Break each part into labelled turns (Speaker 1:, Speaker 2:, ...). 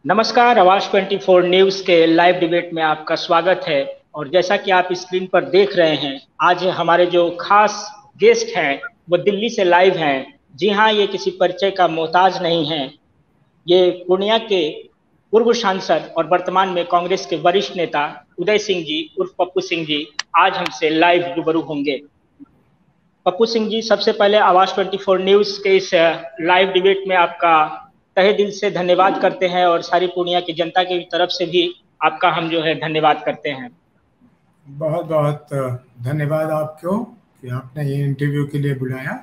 Speaker 1: नमस्कार। आवाज 24 न्यूज के लाइव डिबेट में आपका स्वागत है। और जैसा कि आप स्क्रीन पर देख रहे हैं, आज हमारे जो खास गेस्ट हैं वो दिल्ली से लाइव हैं। जी हाँ, ये किसी परिचय का मोहताज नहीं है। ये पूर्णिया के पूर्व सांसद और वर्तमान में कांग्रेस के वरिष्ठ नेता उदय सिंह जी उर्फ पप्पू सिंह जी आज हमसे लाइव रूबरू होंगे। पप्पू सिंह जी, सबसे पहले आवाज 24 न्यूज के इस लाइव डिबेट में आपका तहे दिल से धन्यवाद करते हैं और सारी पूर्णिया की जनता की तरफ से भी आपका हम जो है धन्यवाद करते हैं।
Speaker 2: बहुत बहुत धन्यवाद आपको कि आपने ये इंटरव्यू के लिए बुलाया।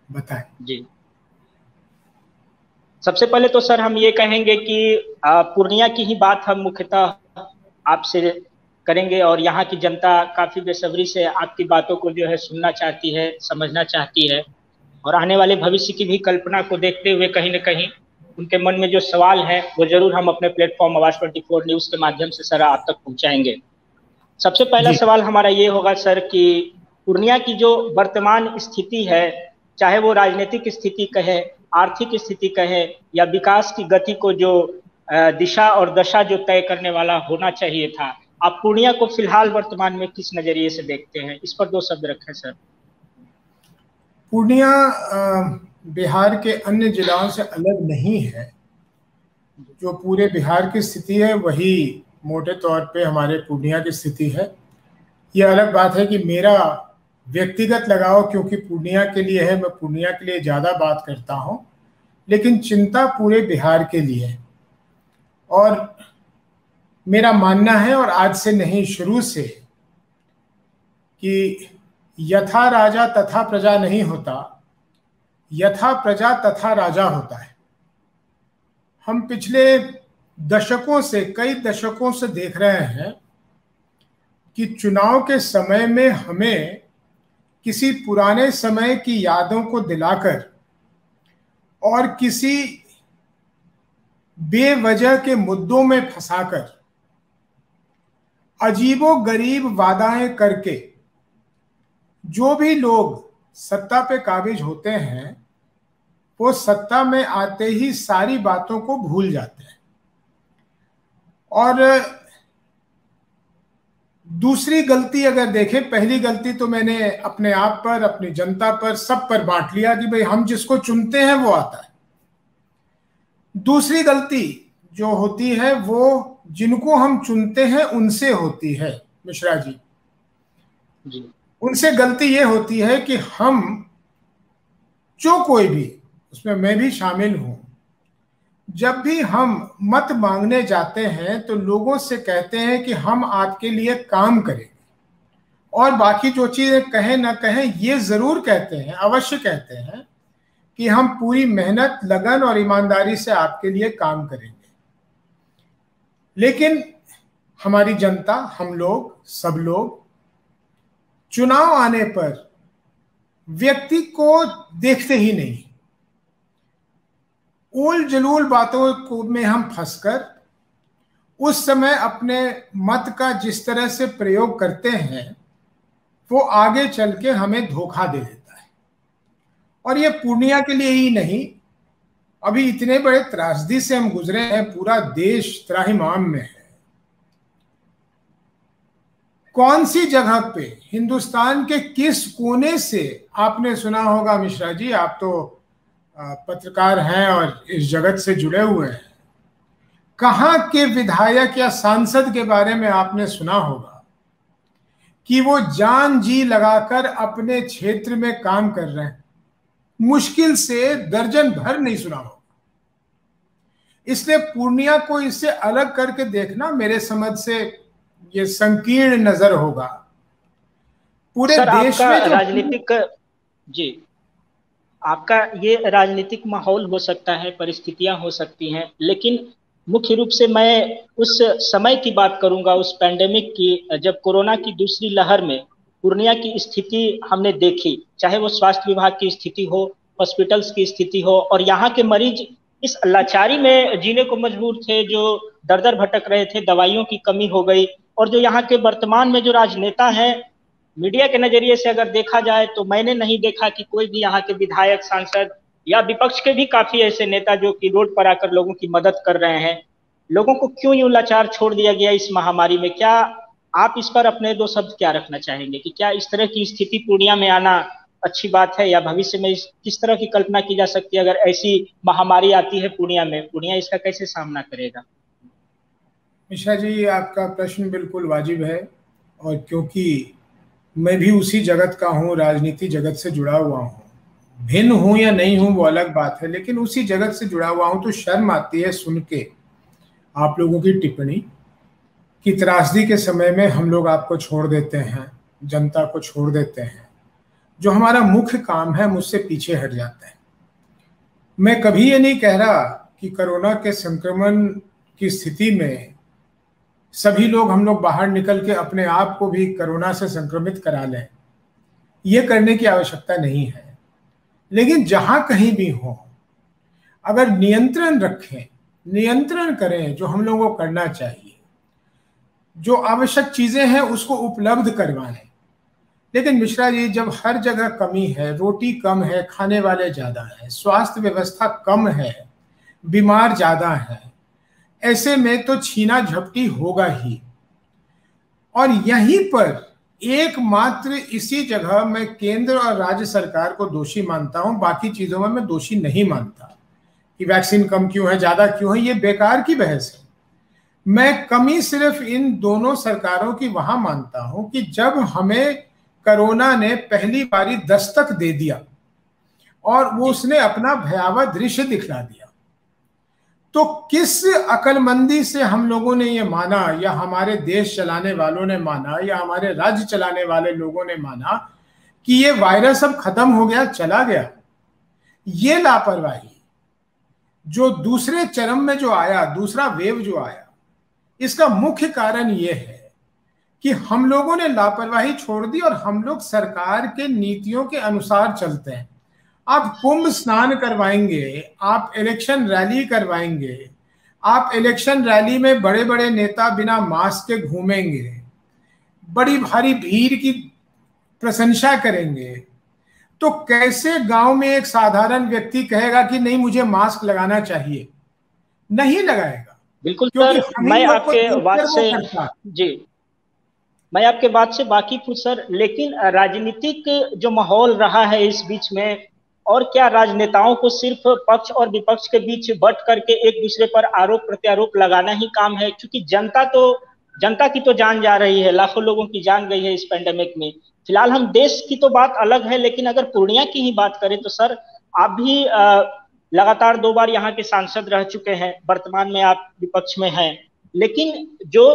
Speaker 2: बताएं।
Speaker 1: जी, सबसे पहले तो सर हम ये कहेंगे कि पूर्णिया की ही बात हम मुख्यतः आपसे करेंगे और यहाँ की जनता काफी बेसब्री से आपकी बातों को जो है सुनना चाहती है, समझना चाहती है और आने वाले भविष्य की भी कल्पना को देखते हुए कहीं ना कहीं उनके मन में जो सवाल है वो जरूर हम अपने प्लेटफॉर्म आवाज 24 न्यूज के माध्यम से सर आप तक पहुंचाएंगे। सबसे पहला सवाल हमारा ये होगा सर कि पूर्णिया की जो वर्तमान स्थिति है, चाहे वो राजनीतिक स्थिति कहे, आर्थिक स्थिति कहे या विकास की गति को जो दिशा और दशा जो तय करने वाला होना चाहिए था, आप पूर्णिया को फिलहाल वर्तमान में किस नजरिए से देखते हैं? इस पर दो शब्द रखें सर।
Speaker 2: पूर्णिया बिहार के अन्य जिलों से अलग नहीं है। जो पूरे बिहार की स्थिति है वही मोटे तौर पे हमारे पूर्णिया की स्थिति है। ये अलग बात है कि मेरा व्यक्तिगत लगाव क्योंकि पूर्णिया के लिए है, मैं पूर्णिया के लिए ज़्यादा बात करता हूँ, लेकिन चिंता पूरे बिहार के लिए है। और मेरा मानना है, और आज से नहीं शुरू से, कि यथा राजा तथा प्रजा नहीं होता, यथा प्रजा तथा राजा होता है। हम पिछले दशकों से, कई दशकों से देख रहे हैं कि चुनाव के समय में हमें किसी पुराने समय की यादों को दिलाकर और किसी बेवजह के मुद्दों में फंसाकर अजीबोगरीब वादाएं करके जो भी लोग सत्ता पे काबिज होते हैं वो सत्ता में आते ही सारी बातों को भूल जाते हैं। और दूसरी गलती अगर देखें, पहली गलती तो मैंने अपने आप पर, अपनी जनता पर, सब पर बांट लिया कि भाई हम जिसको चुनते हैं वो आता है। दूसरी गलती जो होती है वो जिनको हम चुनते हैं उनसे होती है। मिश्रा जी, उनसे गलती ये होती है कि हम, जो कोई भी, उसमें मैं भी शामिल हूं, जब भी हम मत मांगने जाते हैं तो लोगों से कहते हैं कि हम आपके लिए काम करेंगे, और बाकी जो चीजें कहें ना कहें ये जरूर कहते हैं, अवश्य कहते हैं कि हम पूरी मेहनत, लगन और ईमानदारी से आपके लिए काम करेंगे। लेकिन हमारी जनता, हम लोग, सब लोग चुनाव आने पर व्यक्ति को देखते ही नहीं। उल जलूल बातों को में हम फंसकर उस समय अपने मत का जिस तरह से प्रयोग करते हैं वो आगे चल के हमें धोखा दे देता है। और ये पूर्णिया के लिए ही नहीं, अभी इतने बड़े त्रासदी से हम गुजरे हैं, पूरा देश त्राहिमाम में है। कौन सी जगह पे, हिंदुस्तान के किस कोने से आपने सुना होगा, मिश्रा जी आप तो पत्रकार हैं और इस जगत से जुड़े हुए हैं, कहाँ के विधायक या सांसद के बारे में आपने सुना होगा कि वो जान जी लगाकर अपने क्षेत्र में काम कर रहे हैं? मुश्किल से दर्जन भर नहीं सुना होगा। इसलिए पूर्णिया को इससे अलग करके देखना मेरे समझ से ये संकीर्ण नजर होगा। पूरे देश में
Speaker 1: राजनीतिक, जी, आपका ये राजनीतिक माहौल हो सकता है, परिस्थितियां हो सकती हैं, लेकिन मुख्य रूप से मैं उस समय की बात करूंगा, उस पैंडेमिक की, जब कोरोना की दूसरी लहर में पूर्णिया की स्थिति हमने देखी। चाहे वो स्वास्थ्य विभाग की स्थिति हो, हॉस्पिटल्स की स्थिति हो, और यहाँ के मरीज इस लाचारी में जीने को मजबूर थे, जो दर दर भटक रहे थे, दवाइयों की कमी हो गई। और जो यहाँ के वर्तमान में जो राजनेता हैं, मीडिया के नजरिए से अगर देखा जाए तो मैंने नहीं देखा कि कोई भी यहाँ के विधायक, सांसद या विपक्ष के भी काफी ऐसे नेता जो कि रोड पर आकर लोगों की मदद कर रहे हैं, लोगों को क्यों यूं लाचार छोड़ दिया गया इस महामारी में? क्या आप इस पर अपने दो शब्द क्या रखना चाहेंगे कि क्या इस तरह की स्थिति पूर्णिया में आना अच्छी बात है, या भविष्य में किस तरह की कल्पना की जा सकती है अगर ऐसी महामारी आती है पूर्णिया में? पूर्णिया इसका कैसे सामना करेगा?
Speaker 2: मिश्रा जी, आपका प्रश्न बिल्कुल वाजिब है, और क्योंकि मैं भी उसी जगत का हूँ, राजनीति जगत से जुड़ा हुआ हूँ, भिन्न हूँ या नहीं हूँ वो अलग बात है, लेकिन उसी जगत से जुड़ा हुआ हूँ, तो शर्म आती है सुन के आप लोगों की टिप्पणी कि त्रासदी के समय में हम लोग आपको छोड़ देते हैं, जनता को छोड़ देते हैं, जो हमारा मुख्य काम है मुझसे पीछे हट जाते हैं। मैं कभी ये नहीं कह रहा कि कोरोना के संक्रमण की स्थिति में सभी लोग हम लोग बाहर निकल के अपने आप को भी कोरोना से संक्रमित करा लें, ये करने की आवश्यकता नहीं है। लेकिन जहां कहीं भी हो, अगर नियंत्रण रखें, नियंत्रण करें, जो हम लोगों को करना चाहिए, जो आवश्यक चीजें हैं उसको उपलब्ध करवाएं। लेकिन मिश्रा जी, जब हर जगह कमी है, रोटी कम है, खाने वाले ज्यादा है, स्वास्थ्य व्यवस्था कम है, बीमार ज्यादा है, ऐसे में तो छीना झपटी होगा ही। और यहीं पर एकमात्र इसी जगह मैं केंद्र और राज्य सरकार को दोषी मानता हूं, बाकी चीजों में मैं दोषी नहीं मानता कि वैक्सीन कम क्यों है, ज्यादा क्यों है, ये बेकार की बहस है। मैं कमी सिर्फ इन दोनों सरकारों की वहां मानता हूं कि जब हमें कोरोना ने पहली बारी दस्तक दे दिया और वो उसने अपना भयावह दृश्य दिखला दिया, तो किस अकलमंदी से हम लोगों ने ये माना, या हमारे देश चलाने वालों ने माना, या हमारे राज्य चलाने वाले लोगों ने माना कि ये वायरस अब खत्म हो गया, चला गया। ये लापरवाही जो दूसरे चरम में जो आया, दूसरा वेव जो आया, इसका मुख्य कारण ये है कि हम लोगों ने लापरवाही छोड़ दी और हम लोग सरकार के नीतियों के अनुसार चलते हैं। आप कुंभ स्नान करवाएंगे, आप इलेक्शन रैली करवाएंगे, आप इलेक्शन रैली में बड़े बड़े नेता बिना मास्क के घूमेंगे, बड़ी भारी भीड़ की प्रशंसा करेंगे, तो कैसे गांव में एक साधारण व्यक्ति कहेगा कि नहीं मुझे मास्क लगाना चाहिए? नहीं लगाएगा।
Speaker 1: बिल्कुल सर, मैं आपके बात से जी, मैं आपके बात से वाकिफ हूँ सर, लेकिन राजनीतिक जो माहौल रहा है इस बीच में, और क्या राजनेताओं को सिर्फ पक्ष और विपक्ष के बीच बट करके एक दूसरे पर आरोप प्रत्यारोप लगाना ही काम है? क्योंकि जनता की तो जान जा रही है, लाखों लोगों की जान गई है इस पेंडेमिक में। फिलहाल हम देश की तो बात अलग है, लेकिन अगर पूर्णिया की ही बात करें तो सर, आप भी लगातार 2 बार यहाँ के सांसद रह चुके हैं, वर्तमान में आप विपक्ष में हैं, लेकिन जो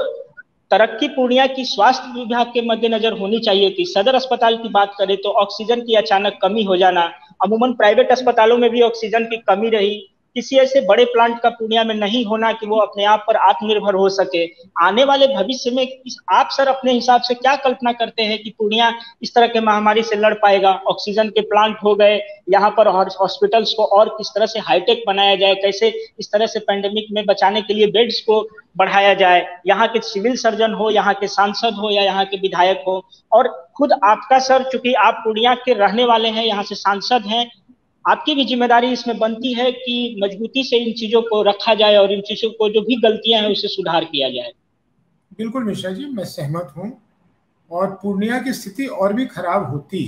Speaker 1: तरक्की पूर्णिया की स्वास्थ्य विभाग के मद्देनजर होनी चाहिए थी, सदर अस्पताल की बात करें तो ऑक्सीजन की अचानक कमी हो जाना, अमूमन प्राइवेट अस्पतालों में भी ऑक्सीजन की कमी रही, किसी ऐसे बड़े प्लांट का पूर्णिया में नहीं होना कि वो अपने आप पर आत्मनिर्भर हो सके। आने वाले भविष्य में आप सर अपने हिसाब से क्या कल्पना करते हैं कि पूर्णिया इस तरह के महामारी से लड़ पाएगा? ऑक्सीजन के प्लांट हो गए, यहाँ पर हॉस्पिटल्स को और किस तरह से हाईटेक बनाया जाए, कैसे इस तरह से पेंडेमिक में बचाने के लिए बेड्स को बढ़ाया जाए, यहाँ के सिविल सर्जन हो, यहाँ के सांसद हो, या यहाँ के विधायक हो, और खुद आपका सर, चूंकि आप पूर्णिया के रहने वाले हैं, यहाँ से सांसद हैं, आपकी भी जिम्मेदारी इसमें बनती है कि मजबूती से इन चीजों को रखा जाए और इन चीजों को जो भी गलतियां हैं उसे सुधार किया जाए।
Speaker 2: बिल्कुल मिश्रा जी, मैं सहमत हूं, और पूर्णिया की स्थिति और भी खराब होती,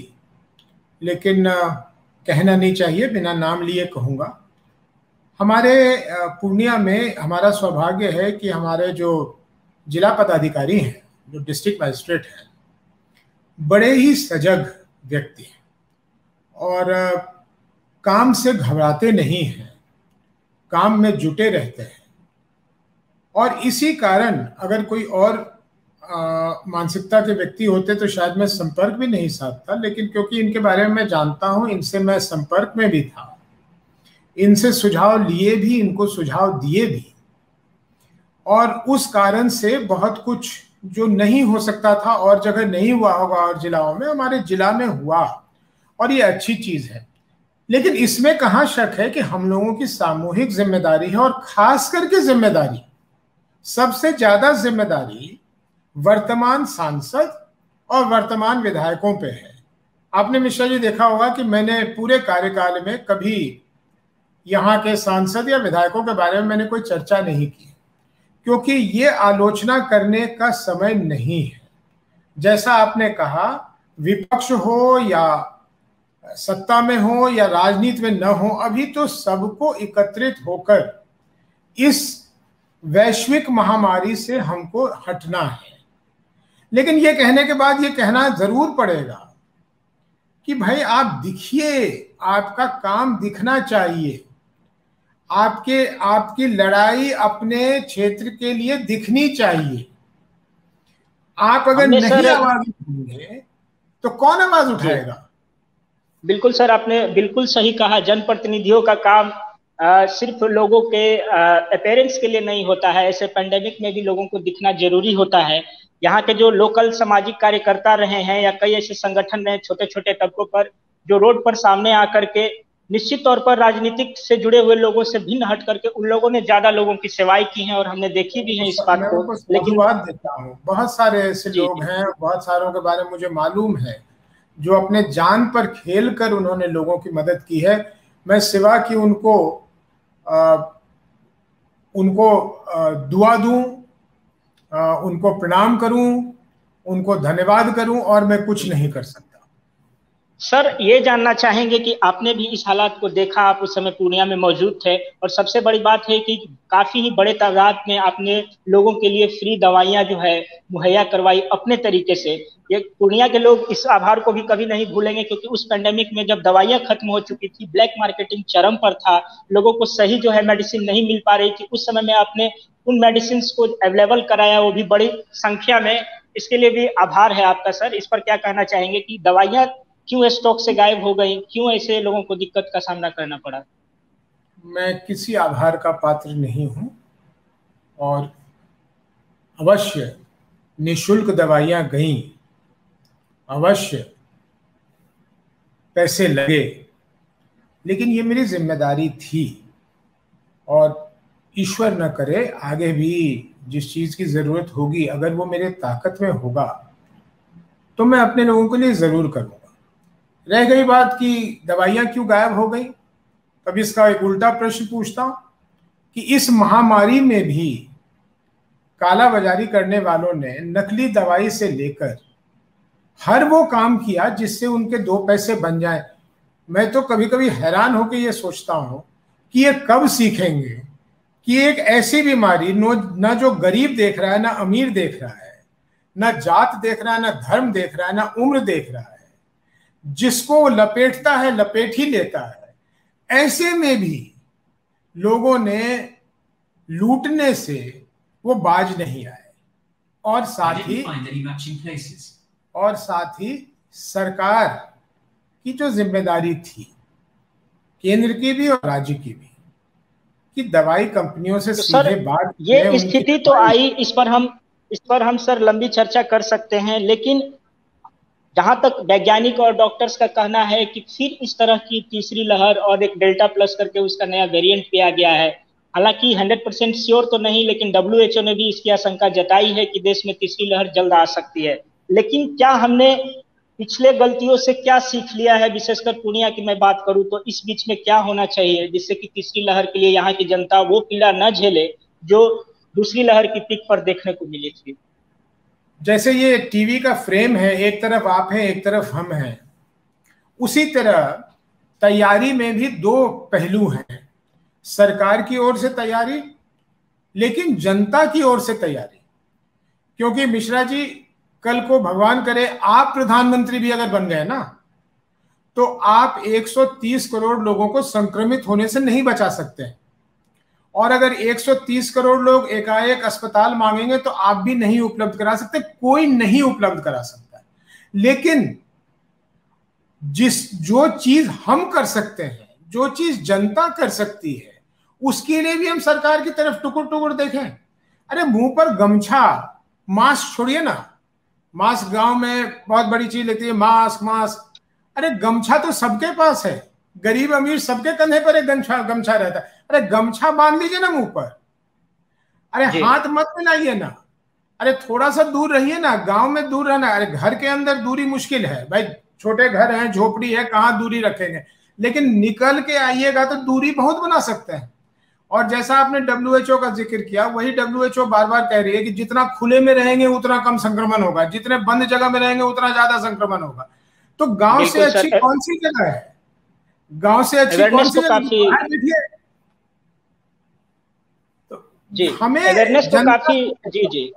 Speaker 2: लेकिन कहना नहीं चाहिए, बिना नाम लिए कहूंगा। हमारे पूर्णिया में हमारा सौभाग्य है कि हमारे जो जिला पदाधिकारी हैं, जो डिस्ट्रिक्ट मजिस्ट्रेट हैं, बड़े ही सजग व्यक्ति हैं और काम से घबराते नहीं हैं, काम में जुटे रहते हैं। और इसी कारण अगर कोई और मानसिकता के व्यक्ति होते तो शायद मैं संपर्क भी नहीं साधता, लेकिन क्योंकि इनके बारे में मैं जानता हूं, इनसे मैं संपर्क में भी था, इनसे सुझाव लिए भी, इनको सुझाव दिए भी, और उस कारण से बहुत कुछ जो नहीं हो सकता था और जगह नहीं हुआ होगा और जिलाओं में, हमारे जिला में हुआ, और ये अच्छी चीज है। लेकिन इसमें कहाँ शक है कि हम लोगों की सामूहिक जिम्मेदारी है, और खास करके जिम्मेदारी, सबसे ज्यादा जिम्मेदारी वर्तमान सांसद और वर्तमान विधायकों पे है। आपने मिश्रा जी देखा होगा कि मैंने पूरे कार्यकाल में कभी यहाँ के सांसद या विधायकों के बारे में मैंने कोई चर्चा नहीं की, क्योंकि ये आलोचना करने का समय नहीं है। जैसा आपने कहा, विपक्ष हो या सत्ता में हो या राजनीति में न हो, अभी तो सबको एकत्रित होकर इस वैश्विक महामारी से हमको हटना है। लेकिन ये कहने के बाद ये कहना जरूर पड़ेगा कि भाई आप दिखिए, आपका काम दिखना चाहिए, आपकी लड़ाई अपने क्षेत्र के लिए दिखनी चाहिए। आप अगर नहीं आवाज उठाएंगे तो कौन आवाज उठाएगा?
Speaker 1: बिल्कुल सर, आपने बिल्कुल सही कहा। जनप्रतिनिधियों का काम सिर्फ लोगों के अपीयरेंस के लिए नहीं होता है, ऐसे पेंडेमिक में भी लोगों को दिखना जरूरी होता है। यहाँ के जो लोकल सामाजिक कार्यकर्ता रहे हैं या कई ऐसे संगठन रहे छोटे छोटे तबकों पर, जो रोड पर सामने आकर के निश्चित तौर पर राजनीतिक से जुड़े हुए लोगों से भिन्न हट करके उन लोगों ने ज्यादा लोगों की सेवाएं की हैं और हमने देखी भी है इस बात को।
Speaker 2: लेकिन बात देता हूँ, बहुत सारे ऐसे लोग हैं, बहुत सारों के बारे में मुझे मालूम है, जो अपने जान पर खेल कर उन्होंने लोगों की मदद की है। मैं सिवा कि उनको दुआ दूं, उनको प्रणाम करूं, उनको धन्यवाद करूं, और मैं कुछ नहीं कर सकता।
Speaker 1: सर, ये जानना चाहेंगे कि आपने भी इस हालात को देखा, आप उस समय पूर्णिया में मौजूद थे, और सबसे बड़ी बात है कि काफी ही बड़े तादाद में आपने लोगों के लिए फ्री दवाइयां जो है मुहैया करवाई अपने तरीके से। ये पूर्णिया के लोग इस आभार को भी कभी नहीं भूलेंगे, क्योंकि उस पेंडेमिक में जब दवाइयां खत्म हो चुकी थी, ब्लैक मार्केटिंग चरम पर था, लोगों को सही जो है मेडिसिन नहीं मिल पा रही थी, उस समय में आपने उन मेडिसिन को अवेलेबल कराया, वो भी बड़ी संख्या में। इसके लिए भी आभार है आपका सर। इस पर क्या कहना चाहेंगे कि दवाइयां क्यों स्टॉक से गायब हो गई, क्यों ऐसे लोगों को दिक्कत का सामना करना पड़ा?
Speaker 2: मैं किसी आभार का पात्र नहीं हूं, और अवश्य निःशुल्क दवाइयां गईं, अवश्य पैसे लगे, लेकिन ये मेरी जिम्मेदारी थी, और ईश्वर न करे आगे भी जिस चीज की जरूरत होगी, अगर वो मेरे ताकत में होगा तो मैं अपने लोगों के लिए जरूर करूंगा। रह गई बात कि दवाइयां क्यों गायब हो गई, तब इसका एक उल्टा प्रश्न पूछता हूं कि इस महामारी में भी कालाबाजारी करने वालों ने नकली दवाई से लेकर हर वो काम किया जिससे उनके दो पैसे बन जाए। मैं तो कभी कभी हैरान होकर ये सोचता हूं कि ये कब सीखेंगे कि एक ऐसी बीमारी न जो गरीब देख रहा है, ना अमीर देख रहा है, ना जात देख रहा है, ना धर्म देख रहा है, ना उम्र देख रहा है, जिसको वो लपेटता है लपेट ही लेता है, ऐसे में भी लोगों ने लूटने से वो बाज नहीं आए। और साथ ही सरकार की जो जिम्मेदारी थी, केंद्र की भी और राज्य की भी, कि दवाई कंपनियों से सीधे बात,
Speaker 1: ये स्थिति तो आई, इस पर हम सर लंबी चर्चा कर सकते हैं। लेकिन जहां तक वैज्ञानिक और डॉक्टर्स का कहना है कि फिर इस तरह की तीसरी लहर और एक डेल्टा प्लस करके उसका नया वेरिएंट पे आ गया है। हालांकि 100% श्योर तो नहीं, लेकिन WHO ने भी इसकी आशंका जताई है कि देश में तीसरी लहर जल्द आ सकती है। लेकिन क्या हमने पिछले गलतियों से क्या सीख लिया है? विशेषकर पूर्णिया की मैं बात करूं तो इस बीच में क्या होना चाहिए जिससे कि तीसरी लहर के लिए यहाँ की जनता वो पीड़ा न झेले जो दूसरी लहर की पीक पर देखने को मिली थी?
Speaker 2: जैसे ये टीवी का फ्रेम है, एक तरफ आप हैं, एक तरफ हम हैं, उसी तरह तैयारी में भी दो पहलू हैं। सरकार की ओर से तैयारी, लेकिन जनता की ओर से तैयारी। क्योंकि मिश्रा जी, कल को भगवान करे आप प्रधानमंत्री भी अगर बन गए ना, तो आप 130 करोड़ लोगों को संक्रमित होने से नहीं बचा सकते। और अगर 130 करोड़ लोग एकाएक अस्पताल मांगेंगे तो आप भी नहीं उपलब्ध करा सकते, कोई नहीं उपलब्ध करा सकता। लेकिन जो चीज हम कर सकते हैं, जो चीज जनता कर सकती है, उसके लिए भी हम सरकार की तरफ टुकुर टुकुर देखें। अरे मुंह पर गमछा, मास्क छोड़िए ना, मास्क गांव में बहुत बड़ी चीज लगती है, मास्क। अरे गमछा तो सबके पास है, गरीब अमीर सबके कंधे पर एक गमछा रहता है। अरे गमछा बांध लीजिए ना मुंह पर, अरे हाथ मत मिलाइए ना, अरे थोड़ा सा दूर रहिए ना, गांव में दूर रहना। अरे घर के अंदर दूरी मुश्किल है भाई, छोटे घर हैं, झोपड़ी है, कहाँ दूरी रखेंगे, लेकिन निकल के आइएगा तो दूरी बहुत बना सकते हैं। और जैसा आपने WHO का जिक्र किया, वही WHO बार बार कह रही है कि जितना खुले में रहेंगे उतना कम संक्रमण होगा, जितने बंद जगह में रहेंगे उतना ज्यादा संक्रमण होगा। तो गांव से अच्छी कौन सी जगह है? गांव से अच्छी कौन सी जगह? देखिए
Speaker 1: जी, हमें अवेयरनेस तो काफी, जी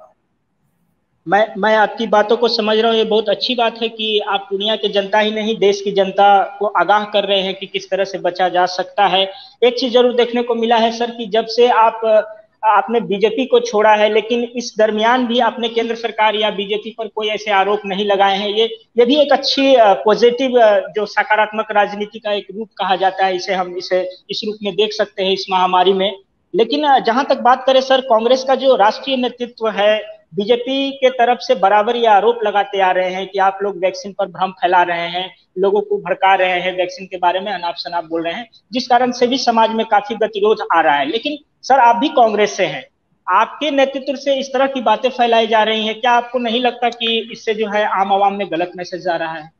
Speaker 1: मैं आपकी बातों को समझ रहा हूँ। ये बहुत अच्छी बात है कि आप दुनिया की जनता ही नहीं, देश की जनता को आगाह कर रहे हैं कि किस तरह से बचा जा सकता है। एक चीज जरूर देखने को मिला है सर कि जब से आपने बीजेपी को छोड़ा है, लेकिन इस दरमियान भी आपने केंद्र सरकार या बीजेपी पर कोई ऐसे आरोप नहीं लगाए हैं। ये भी एक अच्छी पॉजिटिव, जो सकारात्मक राजनीति का एक रूप कहा जाता है, इसे हम इस रूप में देख सकते हैं इस महामारी में। लेकिन जहां तक बात करें सर, कांग्रेस का जो राष्ट्रीय नेतृत्व है बीजेपी के तरफ से बराबर ये आरोप लगाते आ रहे हैं कि आप लोग वैक्सीन पर भ्रम फैला रहे हैं, लोगों को भड़का रहे हैं, वैक्सीन के बारे में अनाप शनाप बोल रहे हैं, जिस कारण से भी समाज में काफी गतिरोध आ रहा है। लेकिन सर आप भी कांग्रेस से हैं, आपके नेतृत्व से इस तरह की बातें फैलाई जा रही हैं, क्या आपको नहीं लगता कि इससे जो है आम आवाम में गलत मैसेज जा रहा है?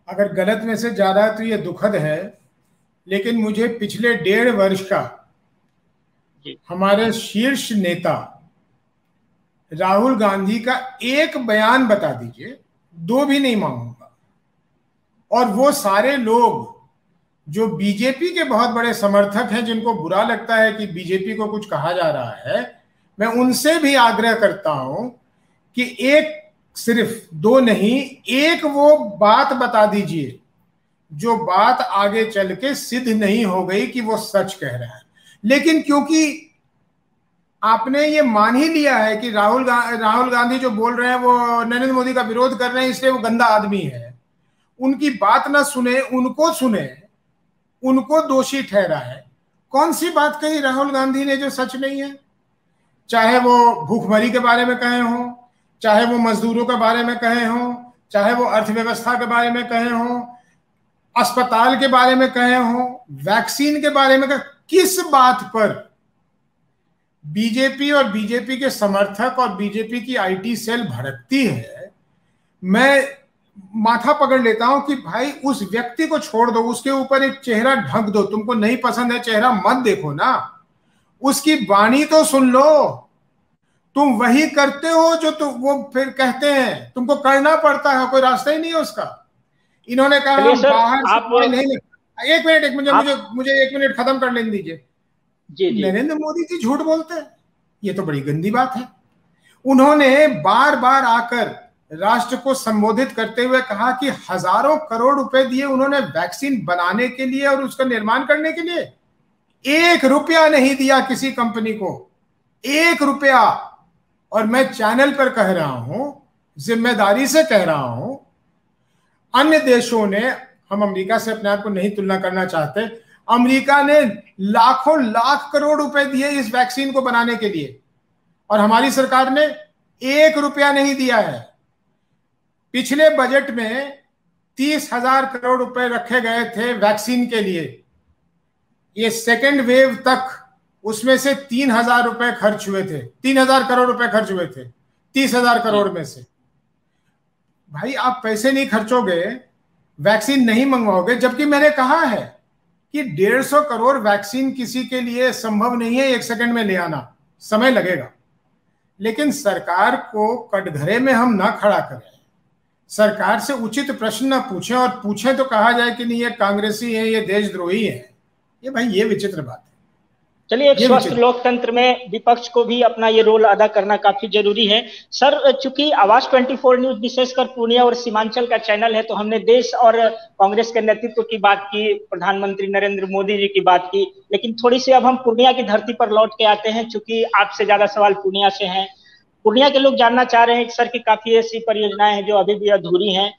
Speaker 2: अगर गलत मैसेज जा रहा है तो ये दुखद है, लेकिन मुझे पिछले 1.5 वर्ष का हमारे शीर्ष नेता राहुल गांधी का एक बयान बता दीजिए, 2 भी नहीं मांगूंगा। और वो सारे लोग जो बीजेपी के बहुत बड़े समर्थक हैं, जिनको बुरा लगता है कि बीजेपी को कुछ कहा जा रहा है, मैं उनसे भी आग्रह करता हूं कि एक, सिर्फ 2 नहीं, एक वो बात बता दीजिए जो बात आगे चल के सिद्ध नहीं हो गई कि वो सच कह रहा है। लेकिन क्योंकि आपने ये मान ही लिया है कि राहुल गांधी जो बोल रहे हैं वो नरेंद्र मोदी का विरोध कर रहे हैं, इसलिए वो गंदा आदमी है, उनकी बात ना सुने, उनको दोषी ठहरा है। कौन सी बात कही राहुल गांधी ने जो सच नहीं है? चाहे वो भूखमरी के बारे में कहे हो, चाहे वो मजदूरों के बारे में कहे हो, चाहे वो अर्थव्यवस्था के बारे में कहे हो, अस्पताल के बारे में कहे हो, वैक्सीन के बारे में कहे, किस बात पर बीजेपी और बीजेपी के समर्थक और बीजेपी की आईटी सेल भड़कती है? मैं माथा पकड़ लेता हूं कि भाई उस व्यक्ति को छोड़ दो, उसके ऊपर एक चेहरा ढक दो। तुमको नहीं पसंद है चेहरा, मत देखो ना, उसकी वाणी तो सुन लो। तुम वही करते हो जो वो फिर कहते हैं, तुमको करना पड़ता है, कोई रास्ता ही नहीं है उसका। इन्होंने कहा हम बाहर से नहीं। एक मिनट, मुझे 1 मिनट खत्म कर लेने दीजिए। नरेंद्र मोदी जी झूठ बोलते हैं, ये तो बड़ी गंदी बात है। उन्होंने बार बार आकर राष्ट्र को संबोधित करते हुए कहा कि हजारों करोड़ रुपए दिए उन्होंने वैक्सीन बनाने के लिए और उसका निर्माण करने के लिए। 1 रुपया नहीं दिया किसी कंपनी को, 1 रुपया। और मैं चैनल पर कह रहा हूं, जिम्मेदारी से कह रहा हूं, अन्य देशों ने, हम अमेरिका से अपने आप को नहीं तुलना करना चाहते, अमेरिका ने लाखों लाख करोड़ रुपए दिए इस वैक्सीन को बनाने के लिए, और हमारी सरकार ने 1 रुपया नहीं दिया है। पिछले बजट में 30,000 करोड़ रुपए रखे गए थे वैक्सीन के लिए, ये सेकेंड वेव तक उसमें से 3,000 रुपए खर्च हुए थे, 3,000 करोड़ रुपए खर्च हुए थे 30,000 करोड़ में से। भाई आप पैसे नहीं खर्चोगे, वैक्सीन नहीं मंगवाओगे, जबकि मैंने कहा है कि 150 करोड़ वैक्सीन किसी के लिए संभव नहीं है 1 सेकंड में ले आना, समय लगेगा। लेकिन सरकार को कटघरे में हम ना खड़ा करें, सरकार से उचित प्रश्न ना पूछें, और पूछें तो कहा जाए कि नहीं ये कांग्रेसी है, ये देशद्रोही है। ये विचित्र बात है।
Speaker 1: चलिए, एक स्वस्थ लोकतंत्र में विपक्ष को भी अपना ये रोल अदा करना काफी जरूरी है। सर, चूंकि आवाज 24 न्यूज विशेषकर पूर्णिया और सीमांचल का चैनल है, तो हमने देश और कांग्रेस के नेतृत्व की बात की, प्रधानमंत्री नरेंद्र मोदी जी की बात की, लेकिन थोड़ी सी अब हम पूर्णिया की धरती पर लौट के आते हैं, चूंकि आपसे ज्यादा सवाल पूर्णिया से हैं। पूर्णिया के लोग जानना चाह रहे हैं कि सर की काफी ऐसी परियोजनाएं हैं जो अभी भी अधूरी हैं,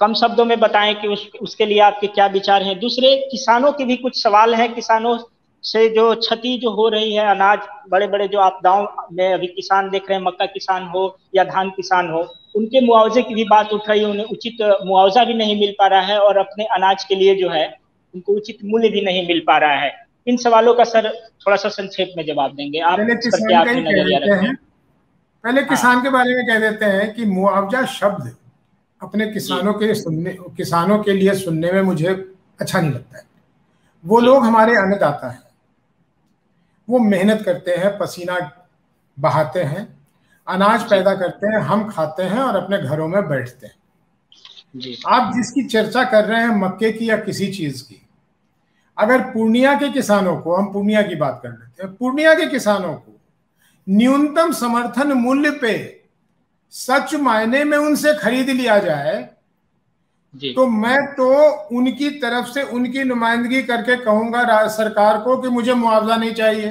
Speaker 1: कम शब्दों में बताएं कि उसके लिए आपके क्या विचार हैं। दूसरे, किसानों के भी कुछ सवाल हैं, किसानों से जो क्षति जो हो रही है, अनाज, बड़े बड़े जो आपदाओं में अभी किसान देख रहे हैं, मक्का किसान हो या धान किसान हो, उनके मुआवजे की भी बात उठ रही है, उन्हें उचित मुआवजा भी नहीं मिल पा रहा है और अपने अनाज के लिए जो है उनको उचित मूल्य भी नहीं मिल पा रहा है। इन सवालों का सर थोड़ा सा संक्षेप में जवाब देंगे आप?
Speaker 2: पहले किसान के बारे में कह देते हैं कि मुआवजा शब्द अपने किसानों के लिए सुनने में मुझे अच्छा नहीं लगता है। वो लोग हमारे अन्नदाता हैं, वो मेहनत करते हैं, पसीना बहाते हैं, अनाज पैदा करते हैं, हम खाते हैं और अपने घरों में बैठते हैं। आप जिसकी चर्चा कर रहे हैं मक्के की या किसी चीज की, अगर पूर्णिया के किसानों को, हम पूर्णिया की बात कर लेते हैं, पूर्णिया के किसानों को न्यूनतम समर्थन मूल्य पे सच मायने में उनसे खरीद लिया जाए तो मैं तो उनकी तरफ से उनकी नुमाइंदगी करके कहूंगा सरकार को कि मुझे मुआवजा नहीं चाहिए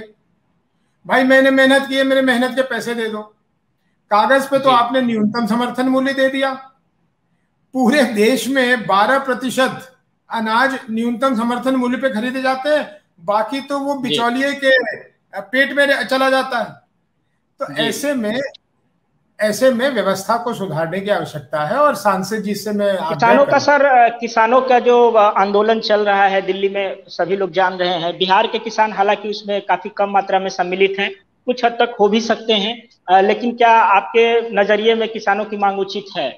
Speaker 2: भाई, मैंने मेहनत की है, मेरे मेहनत के पैसे दे दो। कागज पे तो आपने न्यूनतम समर्थन मूल्य दे दिया। पूरे देश में 12% अनाज न्यूनतम समर्थन मूल्य पे खरीदे जाते हैं, बाकी तो वो बिचौलिए के पेट में चला जाता है। तो ऐसे में व्यवस्था को सुधारने की आवश्यकता है। और सांसद जी से मैं
Speaker 1: किसानों का जो आंदोलन चल रहा है दिल्ली में, सभी लोग जान रहे हैं। बिहार के किसान हालांकि उसमें काफी कम मात्रा में सम्मिलित हैं, कुछ हद तक हो भी सकते हैं, लेकिन क्या आपके नजरिए में किसानों की मांग उचित है?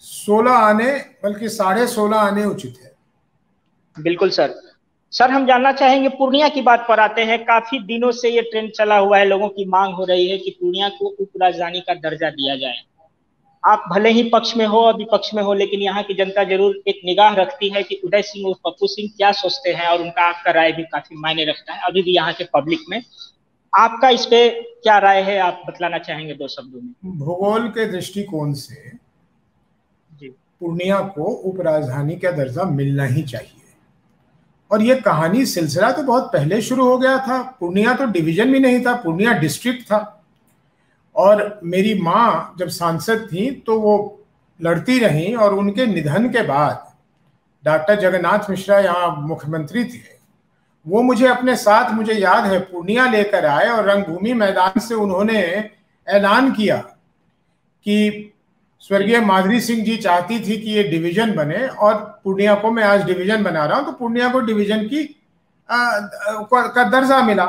Speaker 2: 16 आने, बल्कि 16.5 आने उचित है।
Speaker 1: बिल्कुल सर, हम जानना चाहेंगे, पूर्णिया की बात पर आते हैं। काफी दिनों से ये ट्रेंड चला हुआ है, लोगों की मांग हो रही है कि पूर्णिया को उप राजधानी का दर्जा दिया जाए। आप भले ही पक्ष में हो, विपक्ष में हो, लेकिन यहाँ की जनता जरूर एक निगाह रखती है कि उदय सिंह और पप्पू सिंह क्या सोचते हैं, और उनका आपका राय भी काफी मायने रखता है अभी भी यहाँ के पब्लिक में। आपका इस पे क्या राय है, आप बतलाना चाहेंगे 2 शब्दों में?
Speaker 2: भूगोल के दृष्टिकोण से पूर्णिया को उपराजधानी का दर्जा मिलना ही चाहिए। और ये कहानी सिलसिला तो बहुत पहले शुरू हो गया था। पूर्णिया तो डिवीजन भी नहीं था, पूर्णिया डिस्ट्रिक्ट था। और मेरी माँ जब सांसद थी तो वो लड़ती रहीं, और उनके निधन के बाद डॉक्टर जगन्नाथ मिश्रा यहाँ मुख्यमंत्री थे, वो मुझे अपने साथ, मुझे याद है, पूर्णिया लेकर आए और रंगभूमि मैदान से उन्होंने ऐलान किया कि स्वर्गीय माधुरी सिंह जी चाहती थी कि ये डिवीजन बने, और पूर्णिया को मैं आज डिवीजन बना रहा हूं, तो पूर्णिया को डिवीजन का दर्जा मिला।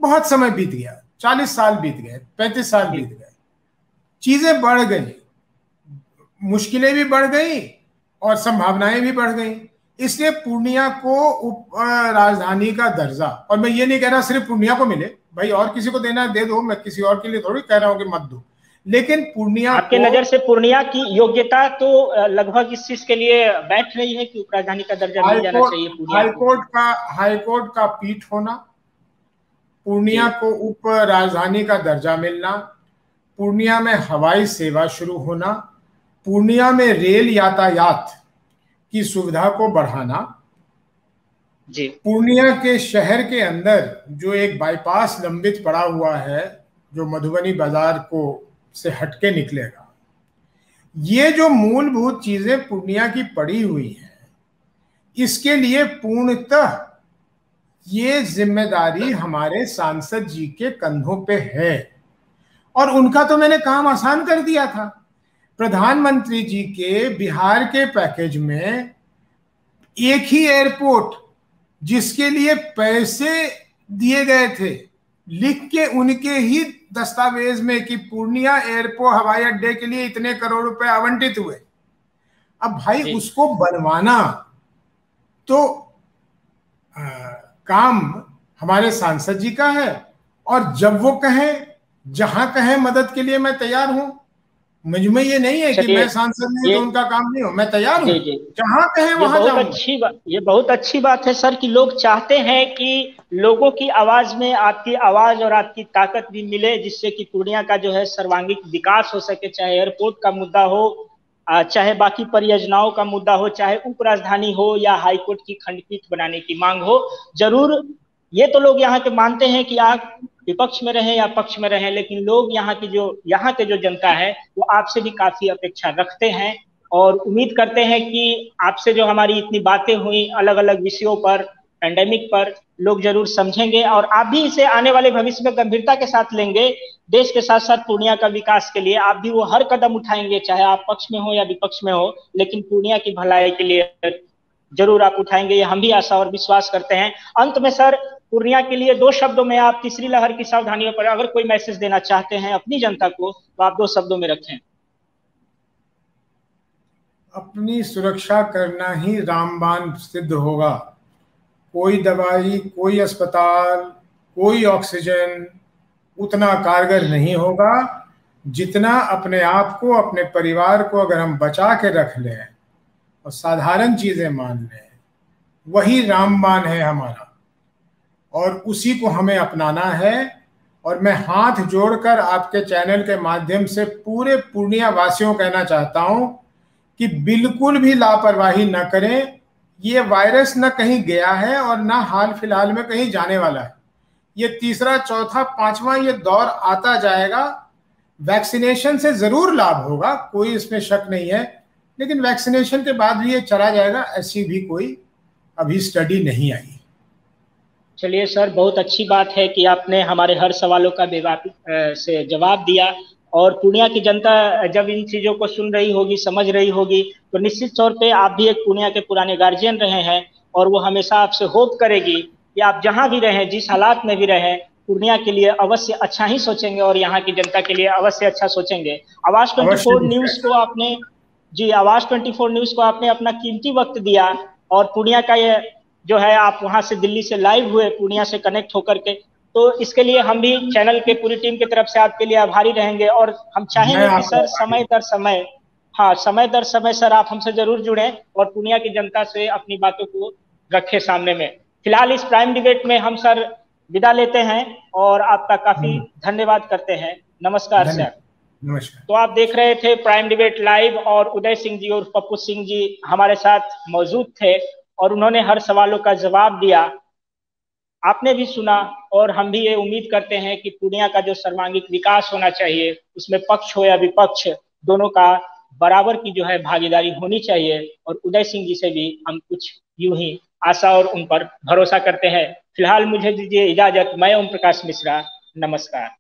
Speaker 2: बहुत समय बीत गया, 40 साल बीत गए, 35 साल बीत गए, चीजें बढ़ गई, मुश्किलें भी बढ़ गई और संभावनाएं भी बढ़ गई। इसलिए पूर्णिया को उप राजधानी का दर्जा, और मैं ये नहीं कह रहा सिर्फ पूर्णिया को मिले, भाई और किसी को देना दे दो, मैं किसी और के लिए थोड़ी कह रहा हूं कि मत दो, लेकिन पूर्णिया,
Speaker 1: आपके नजर से पूर्णिया की योग्यता तो लगभग इस चीज के लिए बैठ रही है कि उपराजधानी का दर्जा मिल जाना चाहिए पूर्णिया?
Speaker 2: हाईकोर्ट का पीठ होना, पूर्णिया को उप राजधानी का दर्जा मिलना, पूर्णिया में हवाई सेवा शुरू होना, पूर्णिया में रेल यातायात की सुविधा को बढ़ाना, पूर्णिया के शहर के अंदर जो एक बाईपास लंबित पड़ा हुआ है जो मधुबनी बाजार को से हटके निकलेगा, ये जो मूलभूत चीजें पूर्णिया की पड़ी हुई हैं, इसके लिए पूर्णतः ये जिम्मेदारी हमारे सांसद जी के कंधों पे है। और उनका तो मैंने काम आसान कर दिया था। प्रधानमंत्री जी के बिहार के पैकेज में एक ही एयरपोर्ट जिसके लिए पैसे दिए गए थे, लिख के उनके ही दस्तावेज में कि पूर्णिया एयरपोर्ट हवाई अड्डे के लिए इतने करोड़ रुपए आवंटित हुए। अब भाई उसको बनवाना तो काम हमारे सांसद जी का है, और जब वो कहें, जहां कहें मदद के लिए मैं तैयार हूं। मुझमें ये नहीं है कि मैं सांसद नहीं तो उनका काम नहीं हो, मैं तैयार हूं, जहां कहें वहां जाऊंगा।
Speaker 1: ये बहुत अच्छी बात है सर कि लोग चाहते हैं कि लोगों की आवाज में आपकी आवाज और आपकी ताकत भी मिले, जिससे कि पूर्णिया का जो है सर्वांगीण विकास हो सके, चाहे एयरपोर्ट का मुद्दा हो, चाहे बाकी परियोजनाओं का मुद्दा हो, चाहे उप राजधानी हो, या हाईकोर्ट की खंडपीठ बनाने की मांग हो। जरूर ये तो लोग यहाँ के मानते हैं कि आप विपक्ष में रहें या पक्ष में रहें, लेकिन लोग यहाँ के जो जनता है वो आपसे भी काफी अपेक्षा रखते हैं, और उम्मीद करते हैं कि आपसे जो हमारी इतनी बातें हुई अलग अलग विषयों पर, पैंडेमिक पर, लोग जरूर समझेंगे, और आप भी इसे आने वाले भविष्य में गंभीरता के साथ लेंगे। देश के साथ साथ पूर्णिया का विकास के लिए आप भी वो हर कदम उठाएंगे, चाहे आप पक्ष में हो या विपक्ष में हो, लेकिन पूर्णिया की भलाई के लिए जरूर आप उठाएंगे, ये हम भी आशा और विश्वास करते हैं। अंत में सर, पूर्णिया के लिए 2 शब्दों में आप तीसरी लहर की सावधानियों पर अगर कोई मैसेज देना चाहते हैं अपनी जनता को, तो आप 2 शब्दों में रखें।
Speaker 2: अपनी सुरक्षा करना ही रामबाण सिद्ध होगा। कोई दवाई, कोई अस्पताल, कोई ऑक्सीजन उतना कारगर नहीं होगा जितना अपने आप को, अपने परिवार को अगर हम बचा के रख लें और साधारण चीजें मान लें, वही रामबाण है हमारा और उसी को हमें अपनाना है। और मैं हाथ जोड़कर आपके चैनल के माध्यम से पूरे पूर्णिया वासियों को कहना चाहता हूं कि बिल्कुल भी लापरवाही न करें। ये वायरस न कहीं गया है और न हाल फिलहाल में कहीं जाने वाला है। ये तीसरा, चौथा, पांचवा ये दौर आता जाएगा। वैक्सीनेशन से जरूर लाभ होगा, कोई इसमें शक नहीं है, लेकिन वैक्सीनेशन के बाद भी ये चला जाएगा, ऐसी भी कोई अभी स्टडी नहीं आई।
Speaker 1: चलिए सर, बहुत अच्छी बात है कि आपने हमारे हर सवालों का से जवाब दिया। और पूर्णिया की जनता जब इन चीज़ों को सुन रही होगी, समझ रही होगी, तो निश्चित तौर पे आप भी एक पूर्णिया के पुराने गार्जियन रहे हैं और वो हमेशा आपसे होप करेगी कि आप जहां भी रहें, जिस हालात में भी रहें, पूर्णिया के लिए अवश्य अच्छा ही सोचेंगे और यहाँ की जनता के लिए अवश्य अच्छा सोचेंगे। आवाज 24 न्यूज़ को आपने आवाज 24 न्यूज़ को आपने अपना कीमती वक्त दिया और पूर्णिया का ये जो है, आप वहां से दिल्ली से लाइव हुए, पूर्णिया से कनेक्ट होकर के, तो इसके लिए हम भी चैनल के पूरी टीम की तरफ से आपके लिए आभारी रहेंगे। और हम चाहेंगे कि सर समय दर समय सर आप हमसे जरूर जुड़ें और पूर्णिया की जनता से अपनी बातों को रखें सामने में। फिलहाल इस प्राइम डिबेट में हम सर विदा लेते हैं और आपका काफी धन्यवाद करते हैं। नमस्कार सर।
Speaker 2: नमस्कार।
Speaker 1: तो आप देख रहे थे प्राइम डिबेट लाइव और उदय सिंह जी और पप्पू सिंह जी हमारे साथ मौजूद थे और उन्होंने हर सवालों का जवाब दिया। आपने भी सुना और हम भी ये उम्मीद करते हैं कि पूर्णिया का जो सर्वांगीण विकास होना चाहिए, उसमें पक्ष हो या विपक्ष, दोनों का बराबर की जो है भागीदारी होनी चाहिए। और उदय सिंह जी से भी हम कुछ यूं ही आशा और उन पर भरोसा करते हैं। फिलहाल मुझे दीजिए इजाजत। मैं ओम प्रकाश मिश्रा, नमस्कार।